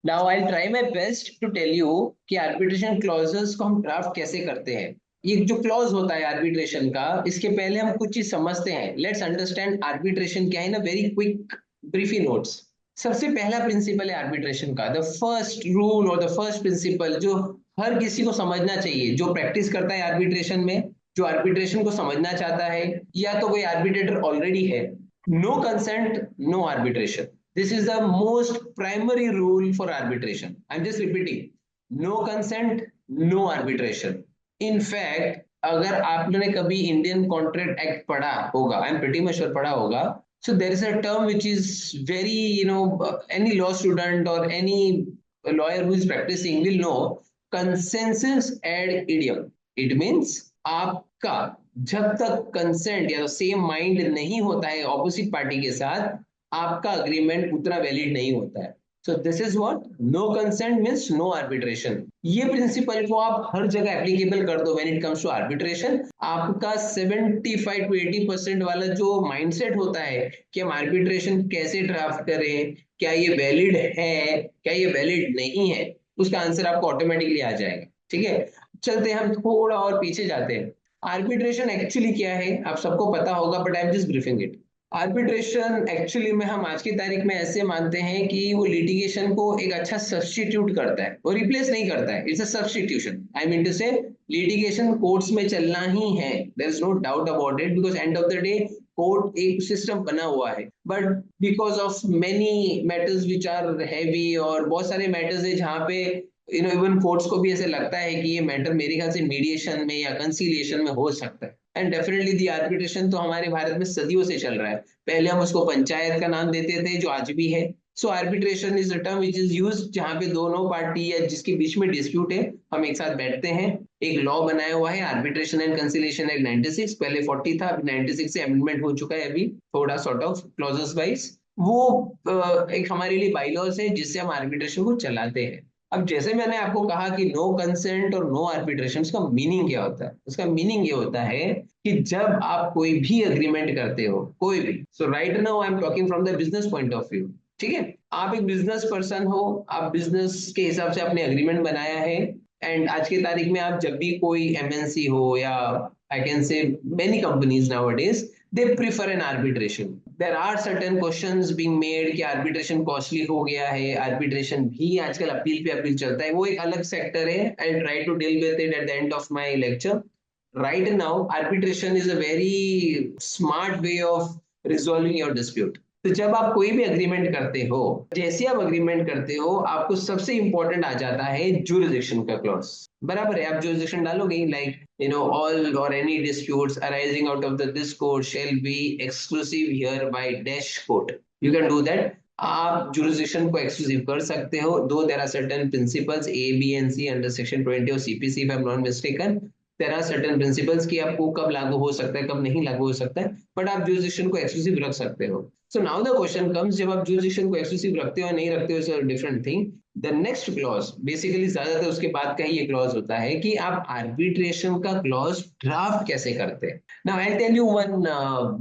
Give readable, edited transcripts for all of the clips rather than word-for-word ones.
Now I try my best to tell you कि arbitration clauses को हम draft कैसे करते हैं। ये जो क्लॉज होता है आर्बिट्रेशन का, इसके पहले हम कुछ चीज समझते हैं। लेट्स अंडरस्टैंड आर्बिट्रेशन क्या है ना, वेरी क्विक ब्रीफी नोट्स। सबसे पहला प्रिंसिपल है आर्बिट्रेशन का, द फर्स्ट रूल और द फर्स्ट प्रिंसिपल जो हर किसी को समझना चाहिए, जो प्रैक्टिस करता है आर्बिट्रेशन में, जो आर्बिट्रेशन को समझना चाहता है, या तो कोई आर्बिट्रेटर ऑलरेडी है। No consent, no arbitration. This is the most primary rule for arbitration. I'm just repeating. No consent, no arbitration. In fact, अगर आपने कभी इंडियन कॉन्ट्रैक्ट एक्ट पढ़ा होगा, I am pretty much sure पढ़ा होगा, so there is a term which is very, any law student or any lawyer who is practicing will know, consensus ad ideum. It means आपका जब तक consent या same mind नहीं होता है opposite party के साथ, आपका अग्रीमेंट उतना वैलिड नहीं होता है। So this is what no consent means no arbitration. ये प्रिंसिपल को आप हर जगह एप्लीकेबल कर दो when it comes to arbitration. आपका 75 to 80% वाला जो माइंडसेट होता है कि हम आर्बिट्रेशन कैसे ड्राफ्ट करें, क्या ये वैलिड है, क्या ये वैलिड नहीं है, उसका आंसर आपको ऑटोमेटिकली आ जाएगा। ठीक है, चलते हैं हम थोड़ा और पीछे जाते हैं। आर्बिट्रेशन एक्चुअली क्या है आप सबको पता होगा, but I am just briefing it. Arbitration actually में हम आज की तारीख में ऐसे मानते हैं कि वो लिटिगेशन को एक अच्छा सब्स्टिट्यूट करता है, वो रिप्लेस नहीं करता है। It's a substitution, I mean to say litigation courts में चलना ही है, there is no doubt about it, because end of the day court एक सिस्टम बना हुआ है। But because of many matters which are heavy, और बहुत सारे मैटर्स है जहाँ पे इवन कोर्ट्स को भी ऐसे लगता है कि ये मैटर मेरे ख्याल से मीडिएशन में या कंसीलिएशन में हो सकता है। एंड डेफिनेटली दी आर्बिट्रेशन तो हमारे भारत में सदियों से चल रहा है। पहले हम उसको पंचायत का नाम देते थे, जो आज भी है। So arbitration is a term which is use जहां पे दोनों पार्टी या जिसके बीच में डिस्प्यूट है, हम एक साथ बैठते हैं। एक लॉ बनाया हुआ है आर्बिट्रेशन एंड कंसिलिएशन एक्ट 96, पहले 40 था, अभी 96 से अमेंडमेंट हो चुका है, अभी थोड़ा सॉर्ट ऑफ क्लॉजेस वाइज। वो एक हमारे लिए बाइलॉज है जिससे हम आर्बिट्रेशन को चलाते हैं। अब जैसे मैंने आपको कहा कि नो कंसेंट और नो आर्बिट्रेशन, उसका मीनिंग क्या होता है? उसका मीनिंग ये होता है कि जब आप कोई भी अग्रीमेंट करते हो, कोई भी, so right now I am talking from the business point of view. ठीक है, आप एक बिजनेस पर्सन हो, आप बिजनेस के हिसाब से आपने अग्रीमेंट बनाया है। एंड आज की तारीख में आप जब भी कोई एमएनसी हो, या I can say many companies nowadays, they prefer an arbitration. There are certain questions being made कि आर्बिट्रेशन कॉस्टली हो गया है, आर्बिट्रेशन भी आजकल अपील पे अपील चलता है, वो एक अलग सेक्टर है। I try to deal with it at the end of my lecture. Right now arbitration is a very smart way of resolving your dispute. तो जब आप कोई भी अग्रीमेंट करते हो, जैसे आप अग्रीमेंट करते हो, आपको सबसे इंपॉर्टेंट आ जाता है जुरिसडिक्शन का क्लॉज। बराबर है, आप जुरिसडिक्शन डालोगे, लाइक ऑल और any disputes arising out of the this court shall be exclusive hereby dash court. You can do that. आप जुरिसडिक्शन को एक्सक्लूसिव कर सकते हो, though there are certain principles A B and C under section 20 of CPC, if I am not mistaken. There are certain principles कि आपको कब लागू हो सकता है, कब नहीं लागू हो सकता है, बट आप जुरिसडिक्शन को एक्सक्लूसिव रख सकते हो। So now the question comes, जब आप जुरिसडिक्शन को एक्सक्लूसिव रखते हो नहीं रखते हो, it's a different thing. The next clause, basically ज्यादातर उसके बाद का ही ये क्लॉज होता है कि आप आर्बिट्रेशन का क्लॉज ड्राफ्ट कैसे करते हैं। Now I tell you one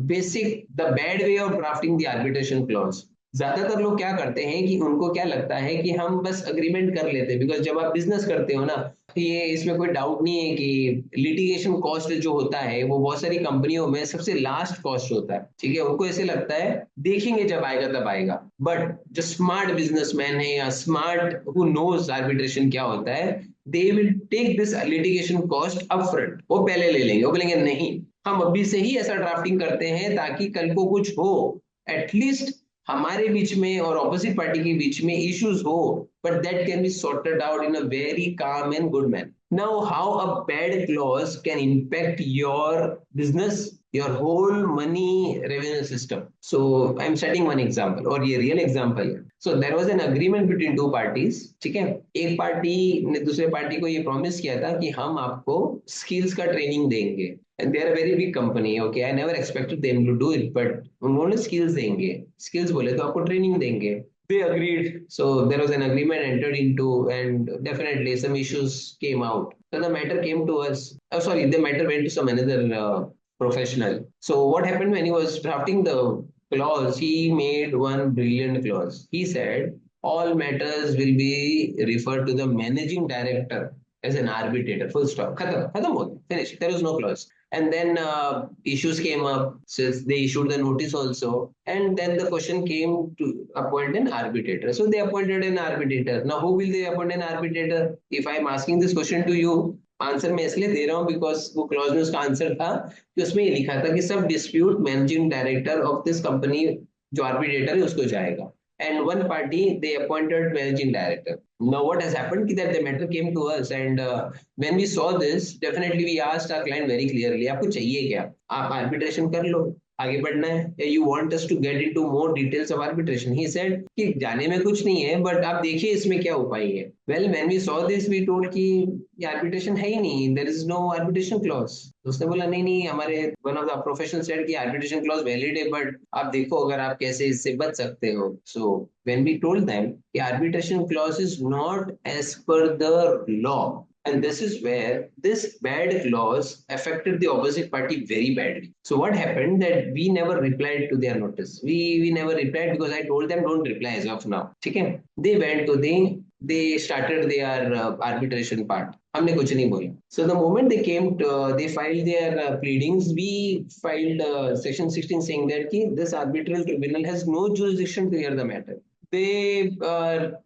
basic the bad way of drafting the arbitration clause. ज्यादातर लोग क्या करते हैं कि उनको क्या लगता है कि हम बस अग्रीमेंट कर लेते हैं, बिकॉज जब आप बिजनेस करते हो ना, ये इसमें कोई डाउट नहीं है कि लिटिगेशन कॉस्ट जो होता है वो बहुत सारी कंपनियों में सबसे लास्ट कॉस्ट होता है। ठीक है, उनको ऐसे लगता है देखेंगे जब आएगा तब आएगा। बट जो स्मार्ट बिजनेसमैन है या स्मार्ट हु नोज आर्बिट्रेशन क्या होता है, they will take this litigation cost upfront. वो पहले ले लेंगे, वो बोलेंगे नहीं, हम अभी से ही ऐसा ड्राफ्टिंग करते हैं ताकि कल को कुछ हो, एटलीस्ट हमारे बीच में और ऑपोजिट पार्टी के बीच में इश्यूज हो, but that can be sorted out in a very calm and good manner. Now, how a bad clause can impact your business, your whole money revenue system. So, I'm setting one example, और ये real example है. So, there was an agreement between two parties. ठीक है, एक party ने दूसरे party को ये प्रॉमिस किया था कि हम आपको स्किल्स का ट्रेनिंग देंगे। And they are a very big company. Okay, I never expected them to do it, but उन्होंने स्किल्स देंगे, स्किल्स बोले तो आपको ट्रेनिंग देंगे। They agreed. So there was an agreement entered into, and definitely some issues came out. So the matter came to us. Oh, sorry, the matter went to some another professional. So what happened when he was drafting the clause? He made one brilliant clause. He said, all matters will be referred to the managing director as an arbitrator. Full stop. Khatam ho gaya. Finish. There was no clause. And then issues came up since they issued the notice also. And then the question came to appoint an arbitrator. So they appointed an arbitrator. Now who will they appoint an arbitrator? If I am asking this question to you, answer मैं इसलिए दे रहा हूँ because वो clause में उसका answer था कि उसमें ये लिखा था कि सब dispute managing director of this company जो आर्बिट्रेटर है उसको जाएगा and one party they appointed managing director. Now what has happened is that the matter came to us and when we saw this definitely we asked our client very clearly आपको चाहिए क्या आप arbitration कर लो आगे बढ़ना है you want us to get into more details of arbitration. He said कि जाने में कुछ नहीं है but आप देखिए इसमें क्या उपाय है. Well when we saw this we told कि ये arbitration है ही नहीं, there is no arbitration clause. उसने बोला नहीं नहीं हमारे one of the professional said कि arbitration clause valid है but आप देखो अगर आप कैसे इससे बच सकते हो. So when we told them कि arbitration clause is not as per the law. And this is where this bad clause affected the opposite party very badly. So what happened that we never replied to their notice. We never replied because I told them don't reply as of now. Okay? They went to they started their arbitration part. हमने कुछ नहीं बोला. So the moment they came to, they filed their pleadings. We filed section 16 saying that कि this arbitral tribunal has no jurisdiction to hear the matter. They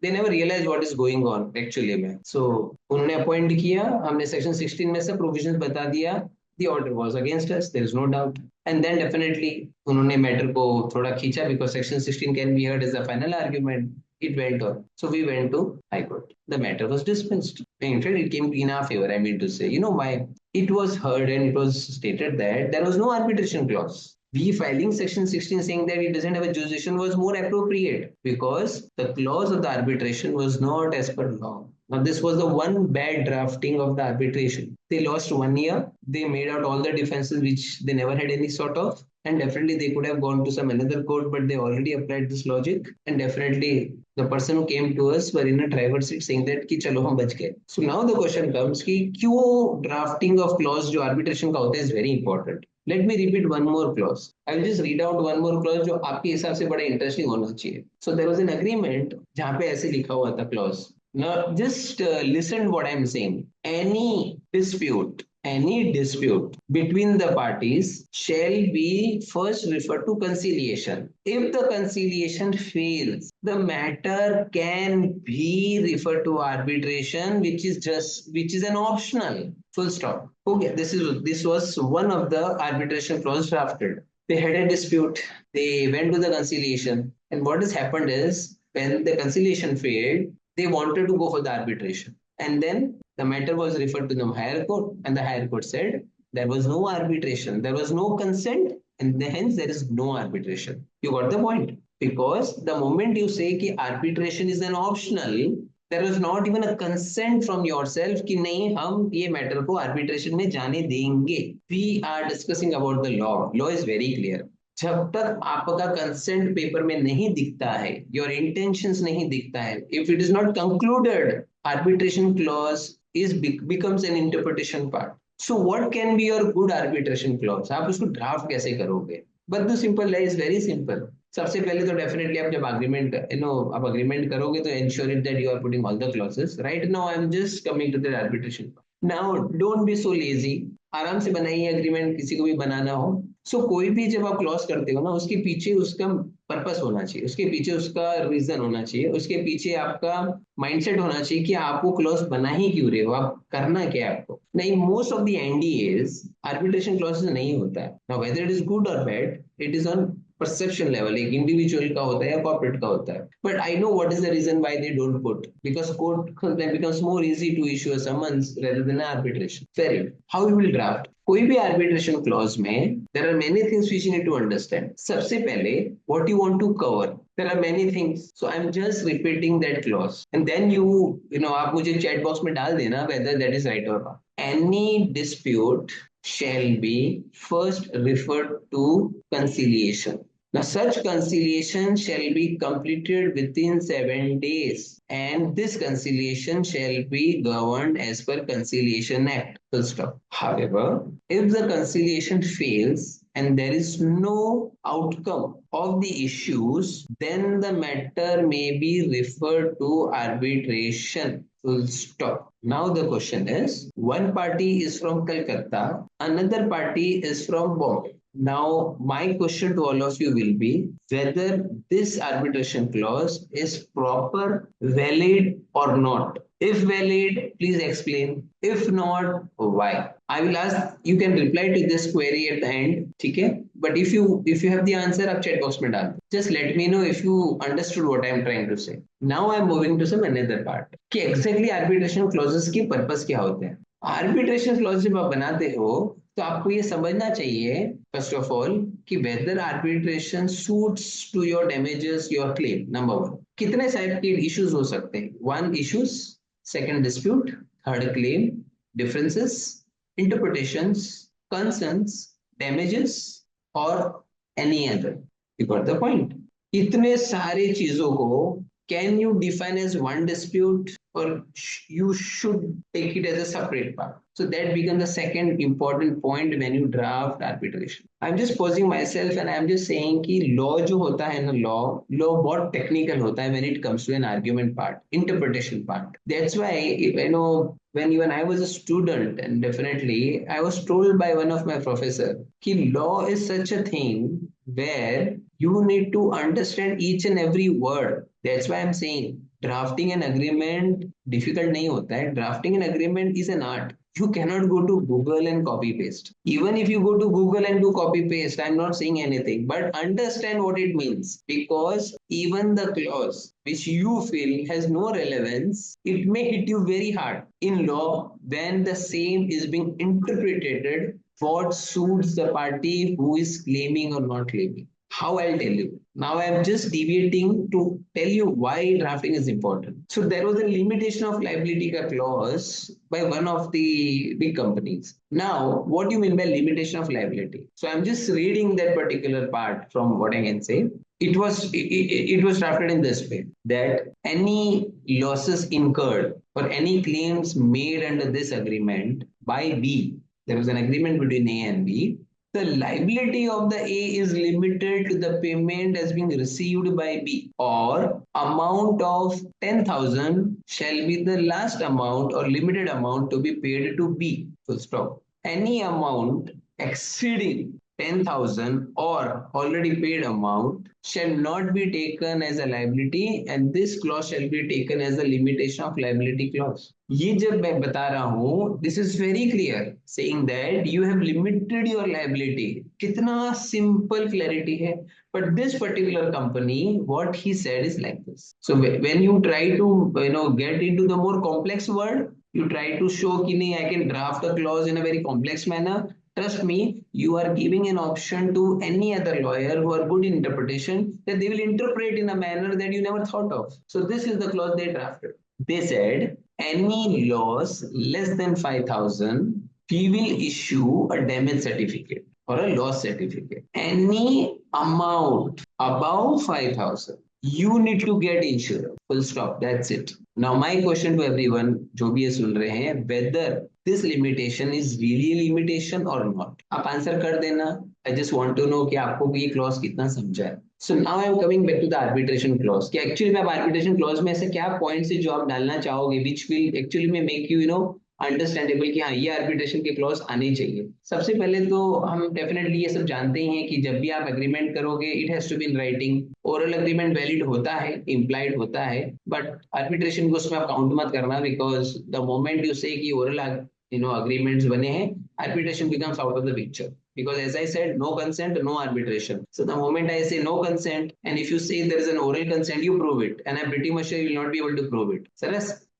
never realize what is going on actually में. So उन्होंने appoint किया, हमने section 16 में से provisions बता दिया. The order was against us, there is no doubt. And then definitely उन्होंने matter को थोड़ा खींचा because section 16 can be heard as a final argument. It went on. So we went to High Court. The matter was dismissed. In fact, it came in our favor, I mean to say. You know why? It was heard and it was stated that there was no arbitration clause. We filing section 16 saying that it doesn't have a jurisdiction was more appropriate because the clause of the arbitration was not as per law. Now this was the one bad drafting of the arbitration. They lost 1 year. They made out all the defenses which they never had any sort of. And definitely they could have gone to some another court, but they already applied this logic. And definitely the person who came to us were in a driver's seat saying that कि चलो हम बच गए. So now the question comes कि क्यों drafting of clause जो arbitration का होता है is very important. Let me repeat one more clause. I will just read out one more clause जो आपके हिसाब से बड़ा interesting होना चाहिए. So there was an agreement जहाँ पे ऐसे लिखा हुआ था clause. Now just listen to what I am saying. Any dispute between the parties shall be first referred to conciliation. If the conciliation fails, the matter can be referred to arbitration, which is an optional. Full stop. Okay, this was one of the arbitration clause drafted. They had a dispute. They went to the conciliation, and what has happened is when the conciliation failed, they wanted to go for the arbitration, and then the matter was referred to the higher court, and the higher court said there was no arbitration, there was no consent, and hence there is no arbitration. You got the point? Because the moment you say कि arbitration is an optional, there was not even a consent from yourself कि नहीं हम ये matter को arbitration में जाने देंगे. We are discussing about the law. Law is very clear. जब तक आपका कंसेंट पेपर में नहीं दिखता है, योर इंटेंशंस नहीं दिखता है, if it is not concluded, arbitration clause becomes an interpretation part. So what can be your good arbitration clause? आप उसको ड्राफ्ट कैसे करोगे? But the simple is very simple. सबसे पहले तो डेफिनेटली आप जब अग्रीमेंट आप अग्रीमेंट करोगे तो ensure it that you are putting all the clauses. Right now I am just coming to the arbitration. Now don't be so lazy. आराम से बनाइए अग्रीमेंट, किसी को भी बनाना हो. सो कोई भी जब आप क्लॉज करते हो ना, उसके पीछे उसका पर्पस होना चाहिए, उसके पीछे उसका रीजन होना चाहिए, उसके पीछे आपका माइंडसेट होना चाहिए कि आप वो क्लॉज बना ही क्यों रहे हो, आप करना क्या है आपको. नहीं, most of the NDAs arbitration clauses नहीं होता है. Now whether it is good और bad, it is on perception level, एक इंडिविजुअल का होता है या कॉर्पोरेट का होता है. But I know what is the reason why they don't put, because court then becomes more easy to issue a summons rather than arbitration. Fair. How you will draft? कोई भी arbitration clause में there are many things which you need to understand. सबसे पहले what you want to cover. There are many things. So I'm just repeating that clause. And then you know आप मुझे chat box में डाल देना whether that is right or wrong. Any dispute shall be first referred to conciliation. Now, such conciliation shall be completed within 7 days, and this conciliation shall be governed as per Conciliation Act. Full stop. However, if the conciliation fails and there is no outcome, of the issues, then the matter may be referred to arbitration. Full stop. Now the question is, one party is from Calcutta, another party is from Bombay. Now, my question to all of you will be whether this arbitration clause is proper, valid, or not. If valid, please explain. If not, why? I will ask. You can reply to this query at the end, okay? But if you have the answer, आप chat box में डाल दो. Just let me know if you understood what I am trying to say. Now I am moving to some another part. कि exactly arbitration clauses की purpose क्या होते हैं? Arbitration clause जब आप बनाते हो तो आपको ये समझना चाहिए फर्स्ट ऑफ ऑल कि whether arbitration suits to your damages your claim. Number one, कितने टाइप के इश्यूज हो सकते हैं? One issues, second dispute, third claim, differences, interpretations, concerns, damages और any other. You got the point? इतने सारे चीजों को can you define as one dispute or you should take it as a separate part? So that becomes the second important point when you draft arbitration. I'm just posing myself and I'm just saying कि law जो होता है ना, law बहुत technical होता है when it comes to an argument part, interpretation part. That's why when even I was a student, and definitely I was told by one of my professor कि law is such a thing where you need to understand each and every word. That's why I'm saying drafting an agreement difficult नहीं होता है. Drafting an agreement is an art. You cannot go to Google and copy paste. Even if you go to Google and do copy paste, I'm not saying anything, but understand what it means, because even the clause which you feel has no relevance, it may hit you very hard in law when the same is being interpreted what suits the party who is claiming or not claiming. How? I'll tell you. Now I'm just deviating to tell you why drafting is important. So there was a limitation of liability clause by one of the big companies. Now, what do you mean by limitation of liability? So I'm just reading that particular part from what I can say. It was drafted in this way that any losses incurred or any claims made under this agreement by B, there was an agreement between A and B. The liability of the A is limited to the payment as being received by B, or amount of 10,000 shall be the last amount or limited amount to be paid to B. Full stop. Any amount exceeding 10,000 or already paid amount shall not be taken as a liability, and this clause shall be taken as a limitation of liability clause. ये जब मैं बता रहा हूँ, this is very clear saying that you have limited your liability. कितना simple clarity है. But this particular company, what he said is like this. So when you try to get into the more complex word, you try to show कि नहीं, I can draft a clause in a very complex manner. Trust me, you are giving an option to any other lawyer who are good in interpretation that they will interpret in a manner that you never thought of. So this is the clause they drafted. They said any loss less than 5,000, we will issue a damage certificate or a loss certificate. Any amount above 5,000, you need to get insurance. Full stop. That's it. Now my question to everyone जो भी ये सुन रहे हैं, whether this limitation is really a limitation or not. आप answer कर देना. I just want to know कि आपको ये clause कितना समझा है. So now I am coming back to the arbitration clause. कि actually में आप arbitration clause में ऐसे क्या points है जो आप डालना चाहोगे, which will actually में make you अंडरस्टैंडेबल कि हाँ ये आर्बिट्रेशन के क्लॉज आने चाहिए. सबसे पहले तो हम डेफिनेटली ये सब जानते ही हैं कि जब भी आप एग्रीमेंट करोगे it has to be in writing. Oral agreement valid होता है, इम्प्लाइड होता है, बट आर्बिट्रेशन को उसमें आप काउंट मत करना, बिकॉज द मोमेंट यू से कि ओरल agreements बने हैं, arbitration becomes out of the picture. Because as I said, no consent, no arbitration. So the moment I say no consent, and if you say there is an oral consent, you prove it. And I'm pretty much sure you will not be able to prove it.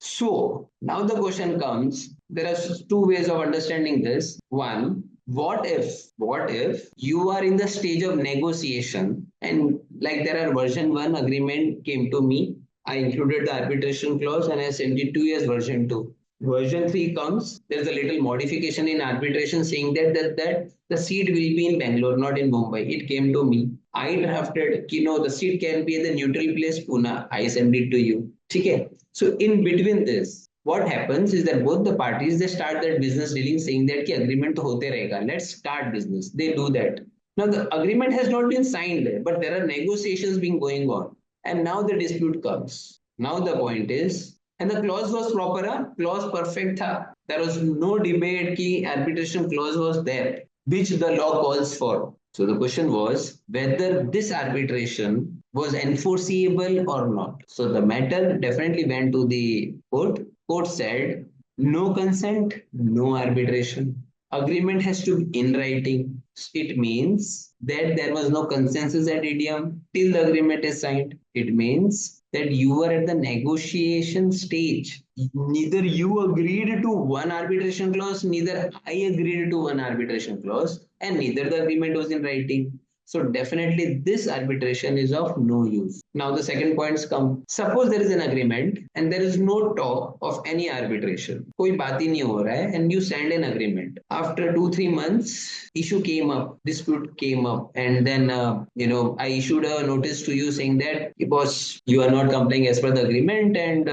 So now the question comes, there are two ways of understanding this. One, what if you are in the stage of negotiation and like there are version 1 agreement came to me, I included the arbitration clause and I sent it to you as version 2. Version 3 comes, there's a little modification in arbitration saying that the seat will be in Bangalore, not in Mumbai. It came to me. I drafted, the seat can be at the neutral place, Pune. I send it to you. Okay? So in between this, what happens is that both the parties, they start that business dealing saying that ki agreement to hote rahega. Let's start business. They do that. Now the agreement has not been signed, but there are negotiations being going on, and now the dispute comes. Now the point is, and the clause was proper, clause perfect tha. There was no debate ki arbitration clause was there, which the law calls for. So the question was whether this arbitration was enforceable or not. So the matter definitely went to the court. Court said no consent, no arbitration. Agreement has to be in writing. It means that there was no consensus at idiom till the agreement is signed. It means that you were at the negotiation stage. Neither you agreed to one arbitration clause, neither I agreed to one arbitration clause, and neither the agreement was in writing. So definitely this arbitration is of no use. Now the second points come. Suppose there is an agreement and there is no talk of any arbitration. कोई बात ही नहीं हो रहा है and you send an agreement. After 2-3 months, issue came up, dispute came up, and then I issued a notice to you saying that because you are not complying as per the agreement and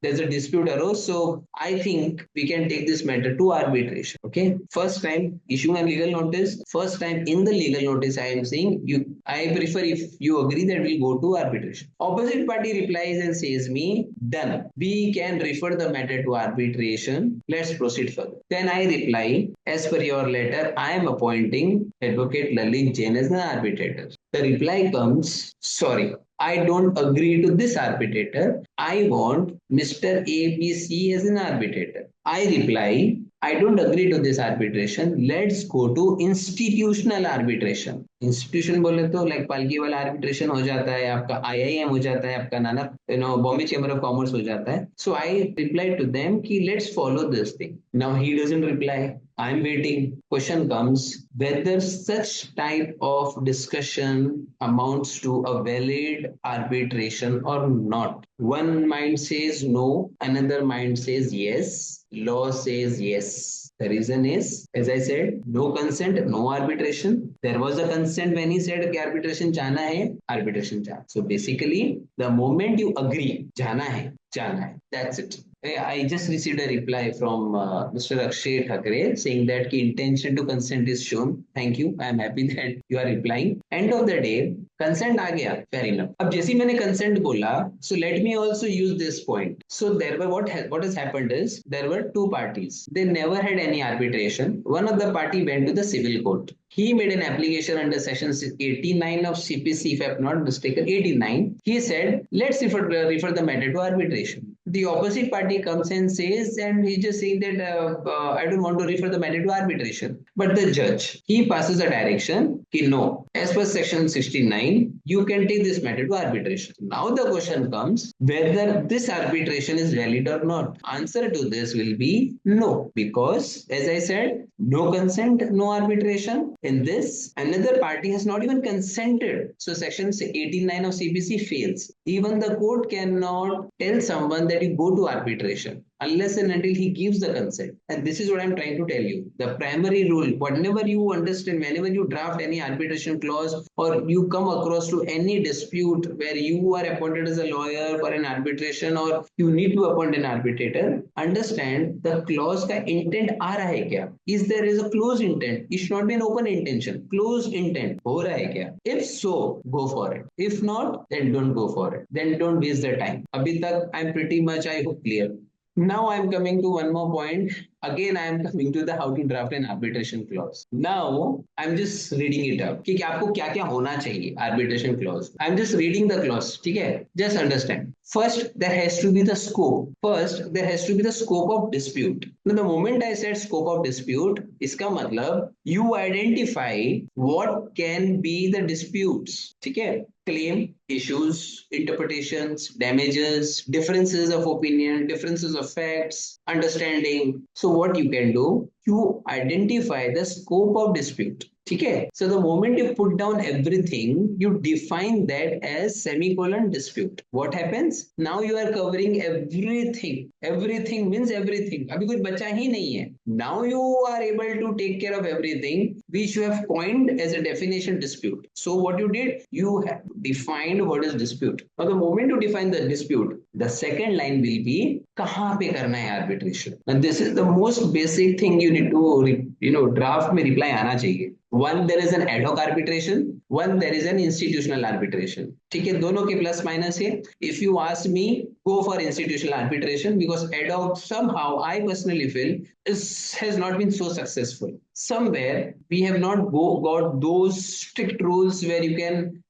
there's a dispute arose. So I think we can take this matter to arbitration. Okay. First time issuing a legal notice. First time in the legal notice I am saying I prefer if you agree that we'll go to arbitration. Opposite party replies and says me, done. We can refer the matter to arbitration. Let's proceed further. Then I reply, as per your letter, I am appointing Advocate Lalit Jain as an arbitrator. The reply comes, sorry, I don't agree to this arbitrator. I want Mr. ABC as an arbitrator. I reply, I don't agree to this arbitration. Let's go to institutional arbitration. Institution बोले तो like पालकी वाला arbitration हो जाता है, आपका IIM हो जाता है, आपका नाना Bombay Chamber of Commerce हो जाता है. So I replied to them कि let's follow this thing. Now he doesn't reply. I'm waiting. Question comes whether such type of discussion amounts to a valid arbitration or not. One mind says no, another mind says yes. Law says yes. The reason is, as I said, no consent, no arbitration. There was a consent when he said कि arbitration जाना है, arbitration जाना. So basically, the moment you agree, जाना है, जाना है. That's it. I just received a reply from Mr. Akshay Thakre saying that ki intention to consent is shown. Thank you. I am happy that you are replying. End of the day, consent आ गया. Fair enough. अब जैसे मैंने consent बोला, so let me also use this point. So there were what has happened is there were two parties. They never had any arbitration. One of the party went to the civil court. He made an application under section 89 of CPC, if I am not mistaken, 89. He said, let's refer the matter to arbitration. The opposite party comes and says, and he's just saying that I don't want to refer the matter to arbitration. But the judge, he passes a direction, कि no, as per section 69, you can take this matter to arbitration. Now the question comes, whether this arbitration is valid or not. Answer to this will be no, because as I said, no consent, no arbitration. In this, another party has not even consented. So section 89 of CPC fails. Even the court cannot tell someone that you go to arbitration unless and until he gives the consent. And this is what I'm trying to tell you. The primary rule, whenever you understand, whenever you draft any arbitration clause or you come across to any dispute where you are appointed as a lawyer for an arbitration or you need to appoint an arbitrator, understand the clause का intent आ रहा है क्या? Is there is a close intent? It should not be an open intention. Closed intent हो रहा है क्या? If so, go for it. If not, then don't go for it. Then don't waste the time. अभी तक I'm pretty much I hope clear. Now I'm coming to one more point. Again, I am coming to the how to draft an arbitration clause. Now, I'm just reading it up. कि आपको क्या क्या होना चाहिए arbitration clause. I'm just reading the clause. ठीक है? Just understand. First, there has to be the scope. First, there has to be the scope of dispute. Now, the moment I said scope of dispute, इसका मतलब you identify what can be the disputes. ठीक है? Claim, issues, interpretations, damages, differences of opinion, differences of facts, understanding. So what you can do, you identify the scope of dispute. Okay. So the moment you put down everything, you define that as semicolon dispute. What happens? Now you are covering everything. Everything means everything. अभी कुछ बचा ही नहीं है. Now you are able to take care of everything which you have coined as a definition dispute. So what you did, you have defined what is dispute. Now the moment you define the dispute, the second line will be कहाँ पे करना है arbitration. And this is the most basic thing you need to draft में reply आना चाहिए. One there is an ad hoc arbitration, one there is an institutional arbitration. ठीक है, दोनों के प्लस माइनस है। If you ask me, go for institutional arbitration because ad hoc somehow I personally feel has not been so successful. Somewhere we have not got those strict rules where you can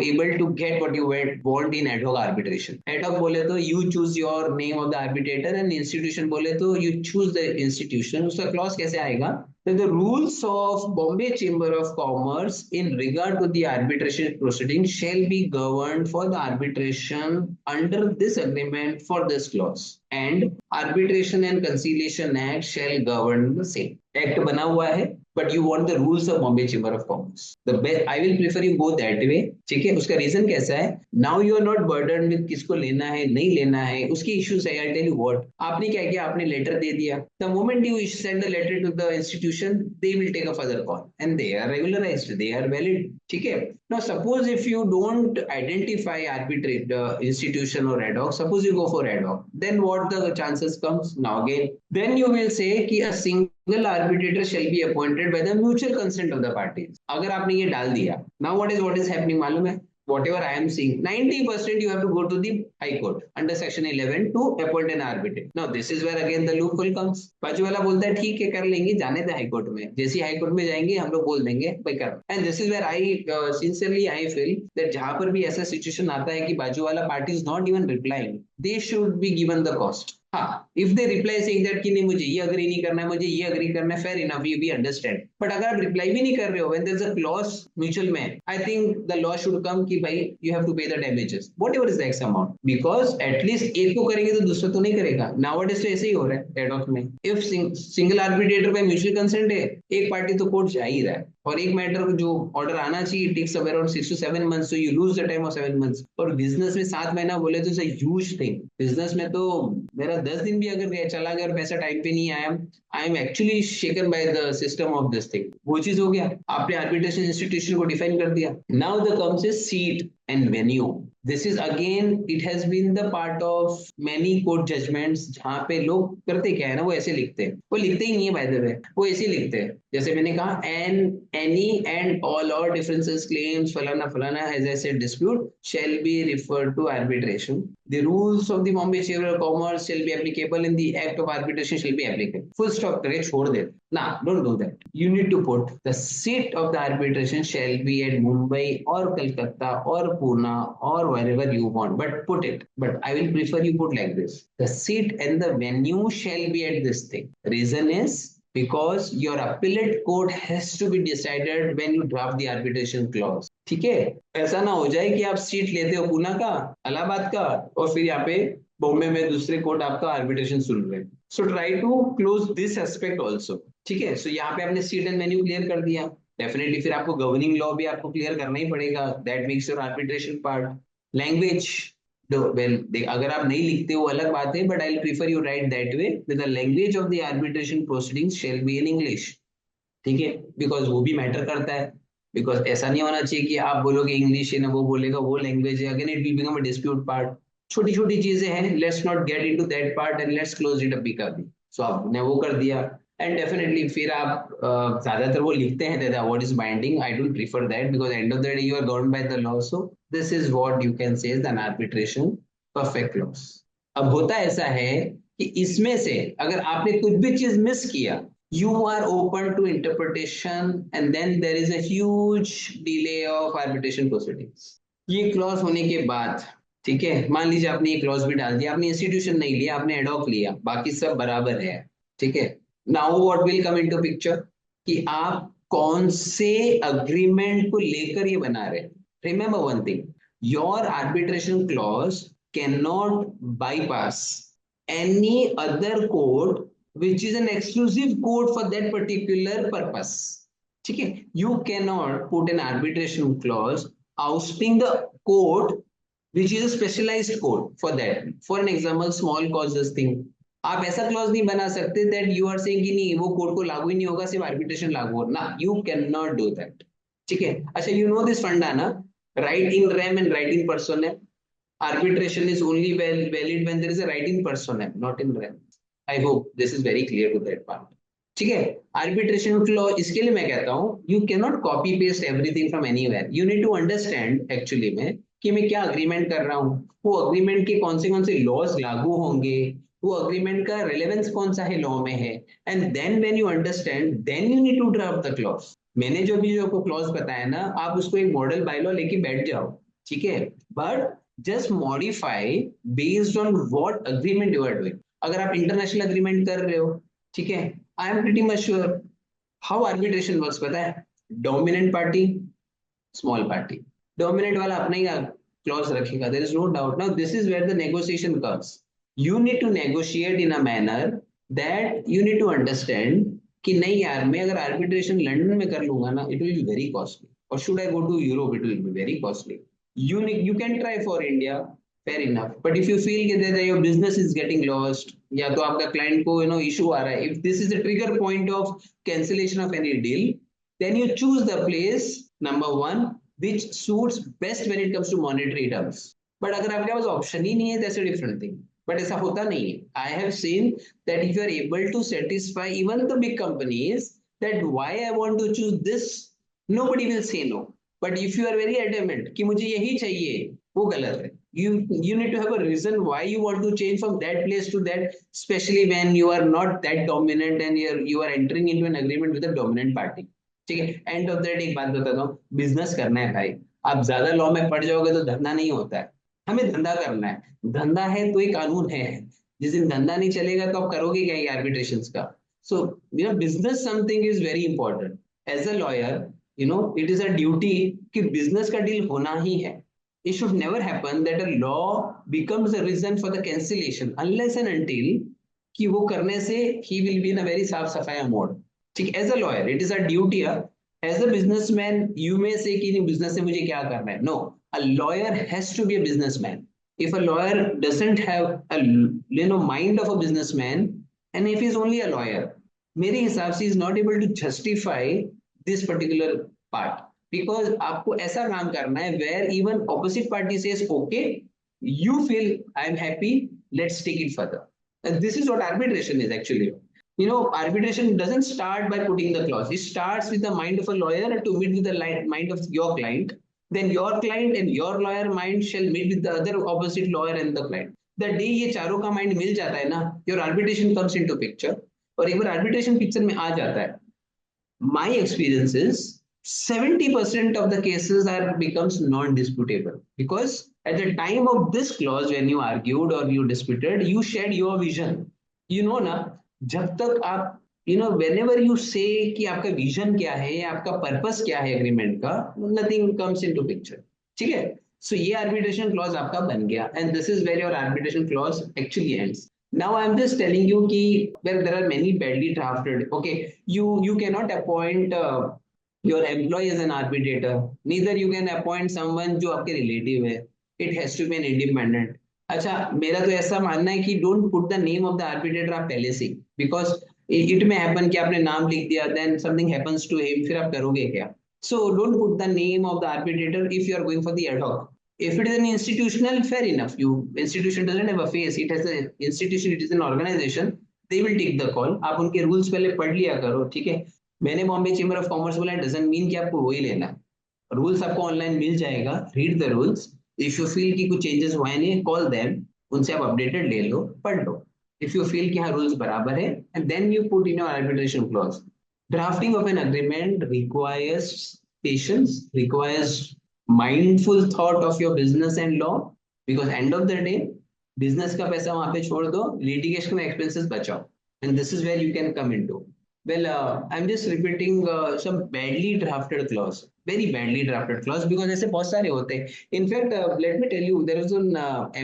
able to get what you want in ad hoc arbitration. Ad hoc बोले तो you choose your name of the arbitrator, and institution बोले तो you choose the institution. उसका clause कैसे आएगा? That the rules of Bombay Chamber of Commerce in regard to the arbitration proceedings shall be governed for the arbitration under this agreement for this clause, and Arbitration and Conciliation Act shall govern the same. Act बना हुआ है, but you want the rules of Bombay Chamber of Commerce. The best, I will prefer you go that way. ठीक है, उसका reason कैसा है? Now you are not burdened with किसको लेना है नहीं लेना है, उसकी इश्यूज है। I'll tell you what, आपने क्या किया, आपने लेटर दे दिया। The moment you send the letter to the institution, they will take a further call and they are regularized, they are valid. ठीक है। Now suppose if you don't identify arbitrate institution or ad hoc, suppose you go for ad hoc, then what the chances comes? Now again, then you will say कि a single arbitrator shall be appointed by the mutual consent of the parties. अगर आपने ये डाल दिया, now what is happening मालूम है? Whatever I am seeing, 90% you have to go to the High Court under Section 11 to appoint an arbitrator. Now this is where again the loophole comes. बाजू वाला बोलता है ठीक है कर लेंगे, जाने दे हाई कोर्ट में, जैसे हाई कोर्ट में जाएंगे हम लोग बोल देंगे भाई कर। And this is where I sincerely I feel that जहां पर भी ऐसा सिचुएशन आता है कि बाजू वाला party is not even replying, they should be given the cost. हाँ, if they reply saying that कि नहीं मुझे ये अग्री नहीं करना है, मुझे ये अग्री करना है, fair enough, we be understand. But अगर आप रिप्लाई भी नहीं कर रहे हो, when there is a clause mutual में, I think the law should come कि भाई you have to pay the damages whatever is the x amount, because at least एक को करेंगे तो दूसरा तो नहीं करेगा। नाउअडेज तो ऐसे ही हो रहा है एड हॉक में। इफ सिंगल आर्बिट्रेटर पे म्यूचुअल कंसेंट है, एक पार्टी तो कोर्ट जा ही रहा है, और एक मैटर जो ऑर्डर आना चाहिए takes around 6 to 7 months, so you lose the time of 7 months। और बिजनेस में 7 महीना बोले तो it's a huge thing. Business में तो मेरा 10 दिन भी अगर चला गया और पैसा टाइम पे नहीं आया, I am actually shaken by the system of this thing. वो चीज हो गया, आपने आर्बिट्रेशन इंस्टीट्यूशन को डिफाइन कर दिया। Now the comes is seat and venue. This is again, it has been the part of many court judgments जहाँ पे लोग करते क्या है ना, वो ऐसे लिखते हैं, वो लिखते ही नहीं है by the way, वो ऐसे लिखते हैं जैसे मैंने कहा, and any and all or differences claims फलाना फलाना as I said dispute shall be referred to arbitration. The rules of the Bombay Chamber of Commerce shall be applicable in the act of arbitration shall be applicable. Full stop करे, छोड़ दे ना, don't do that. You need to put the seat of the arbitration shall be at Mumbai or Calcutta or Pune or wherever you want, but put it. But I will prefer you put like this: the seat and the venue shall be at this thing. Reason is because your appellate court has to be decided when you draft the arbitration clause. ठीक है, ऐसा ना हो जाए कि आप seat लेते हो पुणे का, इलाहाबाद का, और फिर यहाँ पे बॉम्बे में दूसरे कोर्ट आपका आर्बिट्रेशन सुन रहे हैं। So try to close this aspect also. ठीक है, सो यहाँ पे आपने सीट एंड वेन्यू क्लियर कर दिया, डेफिनेटली फिर आपको गवर्निंग लॉ भी आपको क्लियर करना ही पड़ेगा, that makes your arbitration part. Language, अगर आप नहीं लिखते हो अलग बात है, but I will prefer you right that way, the language of the arbitration proceedings shall be in English. ठीक है, बिकॉज वो भी मैटर करता है, बिकॉज ऐसा नहीं होना चाहिए कि आप बोलोगे इंग्लिश है ना, वो बोलेगा वो लैंग्वेज है, again it will become a dispute part. छोटी छोटी चीजें हैं, let's not get into that part and let's close it up कभी। सो आपने वो कर दिया, एंड डेफिनेटली फिर आप ज्यादातर वो लिखते हैं that what is binding, I don't prefer that, because end of the day you are governed by the law. So this is what you can say is an arbitration perfect clause. अब होता ऐसा है कि इसमें से अगर आपने कुछ भी चीज मिस किया, you are open to interpretation and then there is a huge delay of arbitration proceedings। ये क्लॉज होने के बाद, ठीक है, मान लीजिए आपने ये क्लॉज भी डाल दिया, आपने इंस्टीट्यूशन नहीं लिया, आपने एड हॉक लिया, बाकी सब बराबर है, ठीक है। Now what will come into picture कि आप कौन से अग्रीमेंट को लेकर ये बना रहे हैं। Remember one thing, your arbitration clause can not bypass any other code which is an exclusive code for that particular purpose। ठीक है, you cannot put an arbitration clause ousting the code which is a specialized code for that। For an example, small causes thing, आप ऐसा clause नहीं बना सकते that you are saying कि नहीं वो कोड को लागू ही नहीं होगा, सिर्फ आर्बिट्रेशन लागू हो ना, you cannot do that। ठीक है, अच्छा you know this फंडा ना, right in rem and right in persona। Arbitration is only valid when there is a right in persona, not in rem। I hope this is very clear to that part। ठीक है। Arbitration clause, इसके लिए मैं कहता हूं you can not copy paste everything from anywhere, you need to understand actually में कि मैं क्या अग्रीमेंट कर रहा हूँ, वो अग्रीमेंट के कौन से लॉज लागू होंगे, वो अग्रीमेंट का रिलेवेंस कौन सा है लॉ में है, and then when you understand then you need to draft the clause. मैंने जो भी जो क्लॉज बताया ना, आप उसको एक मॉडल बाय लॉ लेके बैठ जाओ, ठीक है, but just modify based on what agreement you are doing. अगर आप इंटरनेशनल अग्रीमेंट कर रहे हो, ठीक है, I am pretty much sure how arbitration works पता है। Dominant party, small party, dominant वाला अपना ही क्लॉज रखेगा, there is no doubt. Now this is where the negotiation comes, you need to negotiate in a manner that you need to understand कि नहीं यार, मैं अगर आर्बिट्रेशन लंदन में कर लूंगा ना, it will be very costly, और should I go to Europe, it will be very costly. You can try for India, fair enough, but if you feel that your business is getting lost, या तो आपका client को issue आ रहा है, if this is the trigger point of cancellation of any deal, then you choose the place number one which suits best when it comes to monetary terms. But अगर आपके पास option ही नहीं है, that's a different thing. But ऐसा होता नहीं है. I have seen that if you are able to satisfy even the big companies that why I want to choose this, nobody will say no. But if you are very adamant कि मुझे यही चाहिए, वो गलत है. You need to have a reason why you want to change from that place to that, especially when you are not that dominant and you are entering into an agreement with a dominant party. ठीक है, and of the day एक बात बताता हूँ, business करना है भाई, आप ज्यादा लॉ में पड़ जाओगे तो धंधा नहीं होता है। हमें धंधा करना है, धंधा है तो एक कानून है, जिस दिन धंधा नहीं चलेगा तो आप करोगे क्या ये आर्बिट्रेशन का। So business something is very important. As a lawyer it is a duty कि बिजनेस का डील होना ही है। It should never happen that a law becomes a reason for the cancellation unless and until कि वो करने से he will be in a very साफ सफाया मोड। ठीक, as a lawyer it is a duty. As a businessman you may say कि नहीं बिजनेस से मुझे क्या करना है, no, a lawyer has to be a businessman. If a lawyer doesn't have a mind of a businessman and if is only a lawyer, मेरे हिसाब से is not able to justify this particular part, because आपको ऐसा काम करना है where even opposite party says okay, you feel I am happy, let's take it further. And this is what arbitration is actually. Arbitration doesn't start by putting the clause. It starts with the mind of a lawyer to meet with the mind of your client. Then your client and your lawyer mind shall meet with the other opposite lawyer and the client. The day ये चारों का mind मिल जाता है ना, your arbitration comes into picture. और एक बार arbitration picture में आ जाता है, my experience is 70% of the cases are becomes non-disputable, because at the time of this clause when you argued or you disputed, you shared your vision. ना, जब तक आप whenever you say कि आपका vision क्या है, आपका पर्पस क्या है एग्रीमेंट का, nothing comes into picture। ठीक है, सो ये arbitration clause आपका बन गया, and this is where your arbitration clause actually ends. Now I'm just telling you कि where there are many badly drafted, okay, you cannot appoint your employee as an arbitrator, neither you can appoint someone जो आपके relative है, it has to be an independent। अच्छा, मेरा तो ऐसा मानना है कि don't put the name of the arbitrator आप पहले से, because it may happen कि आपने नाम लिख दिया, then something happens to him, फिर आप करोगे क्या। So don't put the name of the arbitrator if you are going for the ad hoc। If it is an institutional, fair enough, you institution doesn't have a face, it has an institution, it is an organization, they will take the call। आप उनके rules पहले पढ़ लिया करो, ठीक है। मैंने Bombay chamber of commerce बोला, डजंट मीन कि आपको वही लेना है। रूल्स आपको ऑनलाइन मिल जाएगा, read the rules, if you feel कि कुछ चेंजेस हुए नहीं, कॉल देम, उनसे आप अपडेटेड ले लो, पढ़ लो। इफ यू फील कि हाँ रूल्स बराबर है, and then you put in your arbitration clause. Drafting of an agreement requires patience, requires mindful thought of your business and law, because end of the day business का पैसा वहां पे छोड़ दो, litigation expenses बचाओ, and this is where you can come into। well I'm just repeating some badly drafted clause, very badly drafted clause, because ऐसे बहुत सारे होते हैं। in fact let me tell you, there is an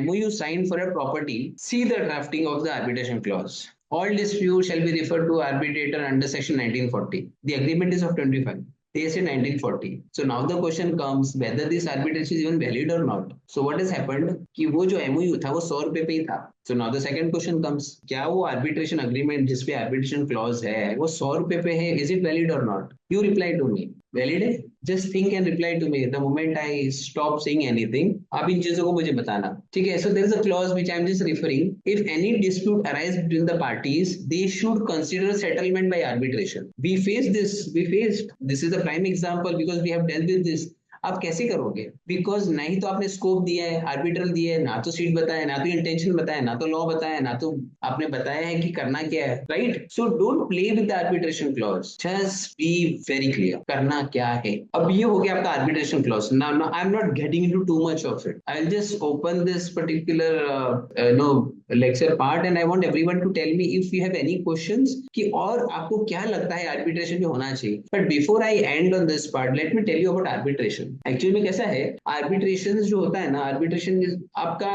MOU signed for a property, see the drafting of the arbitration clause, all disputes shall be referred to arbitrator under section 1940, the agreement is of 25, they say 1940। So now the question comes whether this arbitration is even valid or not। So what has happened कि वो जो MOU था वो 100 रुपए पे ही था। So now the second question comes, क्या वो arbitration agreement जिसपे arbitration clause है वो 100 रुपए पे है, is it valid or not? You reply to me, valid है। Just think and reply to me the moment I stop saying anything. आप इन चीजों को मुझे बताना, ठीक है? So there is a clause which I am just referring, if any dispute arise between the parties they should consider settlement by arbitration. We faced this is the prime example because we have dealt with this. आप कैसे करोगे? Because नहीं तो आपने scope दिया है, arbitral दिया है, ना तो सीट बताया, ना तो इंटेंशन बताया, ना तो लॉ बताया, ना तो आपने बताया है कि करना क्या है, right? So don't play with the arbitration clause, just be very clear करना क्या है। अब ये हो गया आपका arbitration clause. Now I am not getting into too much of it, I will just open this particular no lecture part and I want everyone to tell me if you have any questions कि और आपको क्या लगता है arbitration में होना चाहिए। But before I end on this part, let me tell you about arbitration. Actually में कैसा है, arbitration जो होता है ना, arbitration आपका